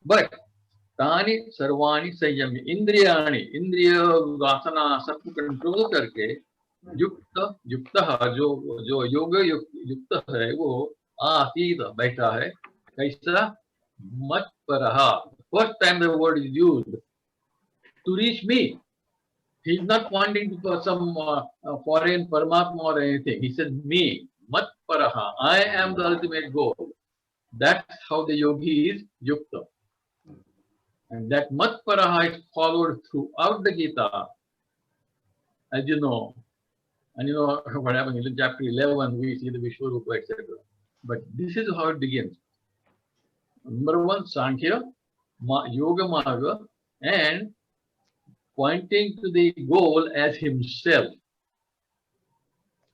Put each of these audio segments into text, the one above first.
But तानि सर्वाणि संयम्य इंद्रियाणि इंद्रिय वासना सबको कंट्रोल करके युक्त युक्त जो जो योग युक्त है वो आसीत बैठा है कैसा मत पर first time the word is used to reach me he is not wanting for some foreign paramatma or anything he said me mat paraha I am the ultimate goal that's how the yogi is yukta. And that Matparaha is followed throughout the Gita, as you know. And you know what happens in chapter 11, we see the Vishwarupa, etc. But this is how it begins. Number one, Sankhya, Yoga Marga, and pointing to the goal as himself.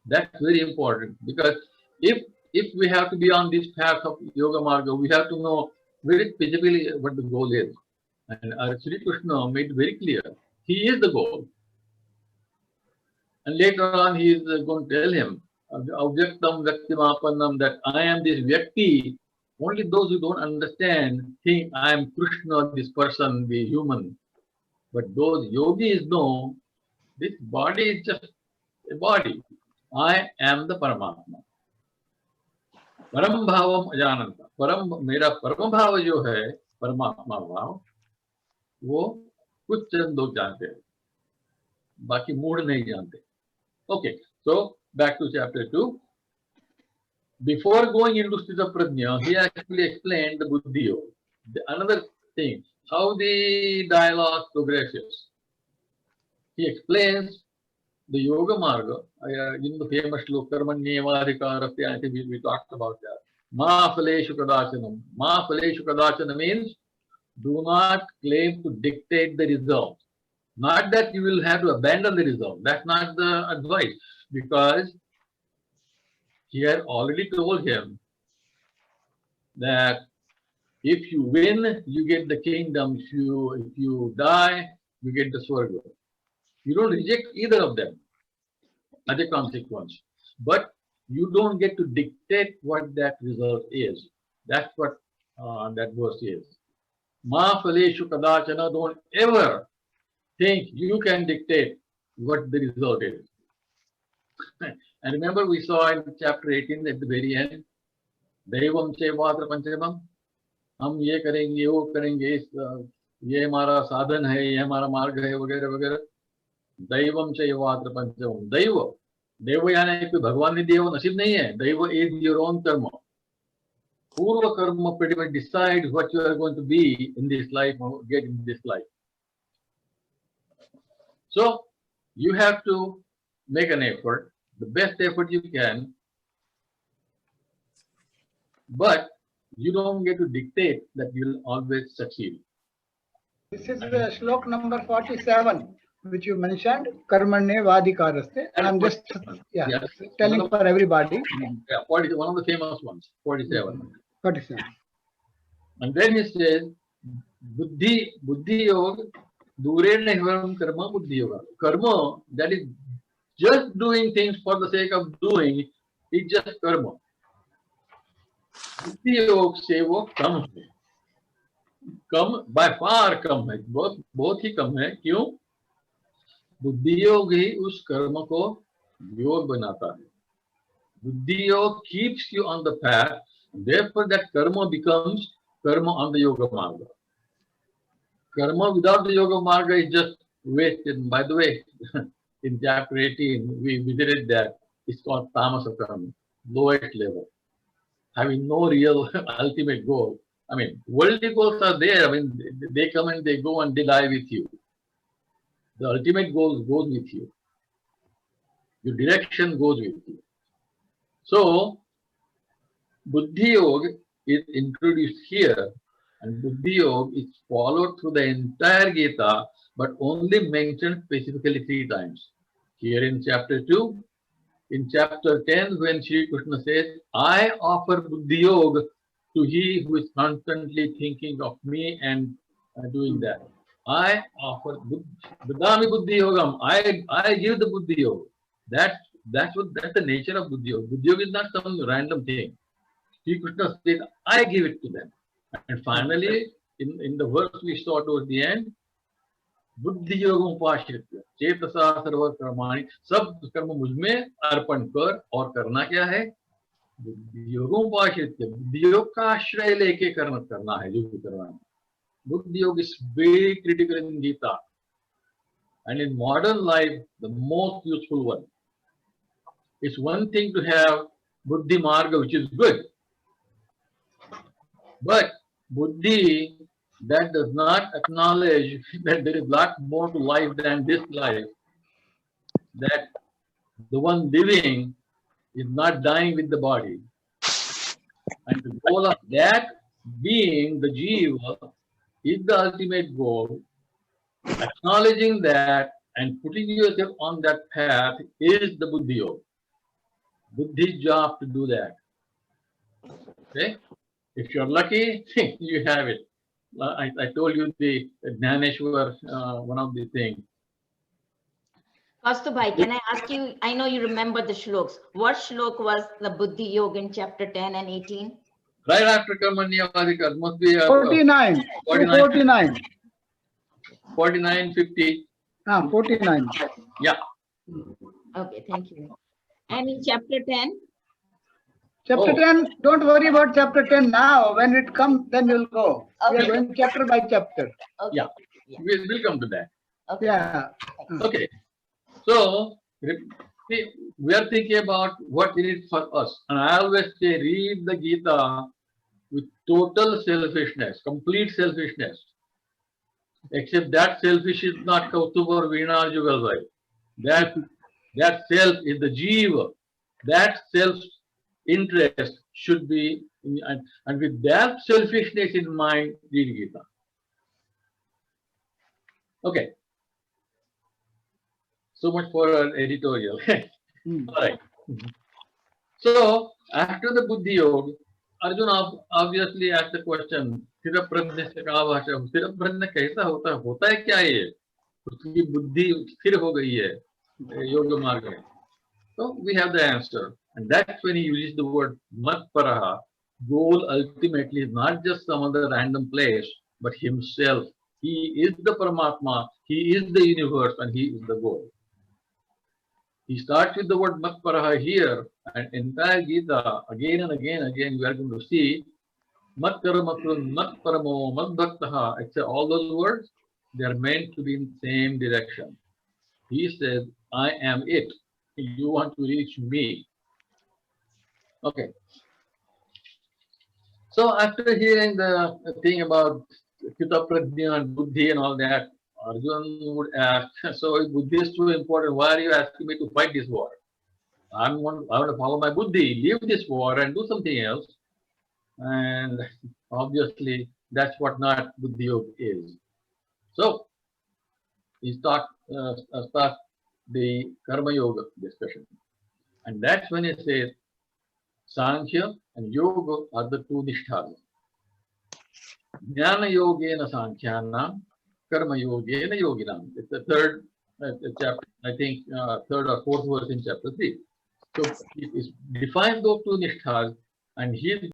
That's very important because if we have to be on this path of Yoga Marga, we have to know very specifically what the goal is. And our Sri Krishna made very clear, he is the goal. And later on, he is going to tell him, Avyaktam Vyaktimapannam, that I am this Vyakti. Only those who don't understand think I am Krishna, this person, the human. But those yogis know this body is just a body. I am the Paramatma. Param Bhavam Ajananta. मेरा परम भाव जो है परमात्मा भाव वो कुछ चंद लोग जानते हैं बाकी मूढ़ नहीं जानते. Okay, so back to chapter 2. Before going into Sthita Prajna, he actually explained the Buddhi Yoga. Another thing, how the dialogue progresses. He explains the Yoga Marga, in the famous sloka, Karmanyevadhikarasya, I think we talked about that. Ma phaleshu kadachanam. Ma phaleshu kadachanam means do not claim to dictate the result. Not that you will have to abandon the result. That's not the advice. Because he had already told him that if you win, you get the kingdom. If you die, you get the swarga. You don't reject either of them as a consequence. But you don't get to dictate what that result is. That's what that verse is. Ma phaleshu kadachana, don't ever think you can dictate what the result is. And remember we saw in chapter 18 at the very end, Devam Chevatra Panchamam, हम ये करेंगे वो करेंगे ये हमारा साधन है ये हमारा मार्ग है वगैरह वगैरह. दैवम चैवात्र पंचमम. देव यानी कोई भगवान ने दिया वो नसीब नहीं है. दैव इज योर ओन कर्म. पूर्व कर्म pretty much decides what you are going to be in this life or get in this life. So you have to make an effort, the best effort you can, but you don't get to dictate that you'll always succeed. This is the slok number 47, which you mentioned, Karmanye Vadikaraste. And I'm just telling for everybody. Yeah, 40, one of the famous ones, 47. 47. And then he says, Buddhi Yoga, Durena Karma Buddhi Yoga. Karma, that is just doing things for the sake of doing, is just karma. बुद्धि योग से वो कम है, come by far कम है, बहुत ही कम है. क्यों? बुद्धि योग ही उस कर्म को योग बनाता है. बुद्धि योग keeps you on the path, therefore that karma becomes karma on the yoga marga. Karma without the yoga marga is just wasted. By the way, in chapter 18 we visited that. It's called tamasa karma, lowest level, having no real ultimate goal. I mean, worldly goals are there. I mean, they come and they go and they die with you. The ultimate goal goes with you. Your direction goes with you. So, Buddhi Yoga is introduced here, and Buddhi Yoga is followed through the entire Gita, but only mentioned specifically 3 times. Here in chapter 2, in chapter 10, when Sri Krishna says, I offer Buddhi Yoga to he who is constantly thinking of me and doing that. I offer Budhami Buddhi Yogam. I give the Buddhi Yoga. That's the nature of Buddhi Yoga. Buddhi Yoga is not some random thing. Sri Krishna says, I give it to them. And finally, in the verse we saw towards the end, बुद्धि योगों पाश्रित्य चेतसा सर्व कर्माणि, सब कर्म मुझमें अर्पण कर, और करना क्या है? बुद्धि योगों पाश्रित्य, बुद्धि योग का आश्रय लेके कर्म करना है, जो भी करना है. बुद्धि योग is very critical in Gita, and in modern life the most useful one. It's one thing to have buddhi marga, which is good, but buddhi that does not acknowledge that there is a lot more to life than this life, that the one living is not dying with the body, and the goal of that being, the jiva, is the ultimate goal. Acknowledging that and putting yourself on that path is the buddhi yoga. Buddhi's job to do that. Okay? If you're lucky, you have it. I told you the Jnaneshwar, one of the things. Kaustugh bhai, can I ask you, I know you remember the shloks. What shlok was the Buddhi Yoga in chapter 10 and 18? Right after Karmanya Vadikar, must be 49. 49. 49, 50. 49. Yeah. Okay, thank you. And in chapter 10? Chapter 10, don't worry about chapter 10 now. When it comes, then you'll go. We are going chapter by chapter. Okay. Yeah. We'll come to that. Okay. Yeah. Okay. So, we are thinking about what it is for us. And I always say, read the Gita with total selfishness, complete selfishness. Except that selfish is not Kaustugh or Veena or Jugalbhai. That self is the jiva. That self-interest should be, and with that selfishness in mind, read Gita. Okay. So much for an editorial. All right. So, after the Buddhi Yoga, Arjun obviously asked the question, स्थिर प्रज्ञ से क्या भाषा, स्थिर प्रज्ञ कैसा होता है क्या ये? उसकी बुद्धि स्थिर हो गई है योग मार्ग में. So we have the answer, and that's when he uses the word matparaha. Goal ultimately is not just some other random place, but himself. He is the Paramatma, he is the universe, and he is the goal. He starts with the word matparaha here, and entire Gita, again and again, we are going to see mat karmakun, mat paramo, mat bhaktaha, etc. All those words, they are meant to be in the same direction. He says, I am it. You want to reach me. Okay. So after hearing the thing about Chita Prajna and Buddhi and all that, Arjun would ask, so if Buddhi is too important, why are you asking me to fight this war? I want to follow my Buddhi, leave this war and do something else. And obviously, that's what not Buddhi Yoga is. So, he start the Karma Yoga discussion. And that's when he says, Sankhya and Yoga are the two nisthas. Jnana Yogena Sankhyanam, Karma Yogena Yoginam. It's the third chapter, I think, third or fourth verse in chapter 3. So, he defines those two nisthas, and he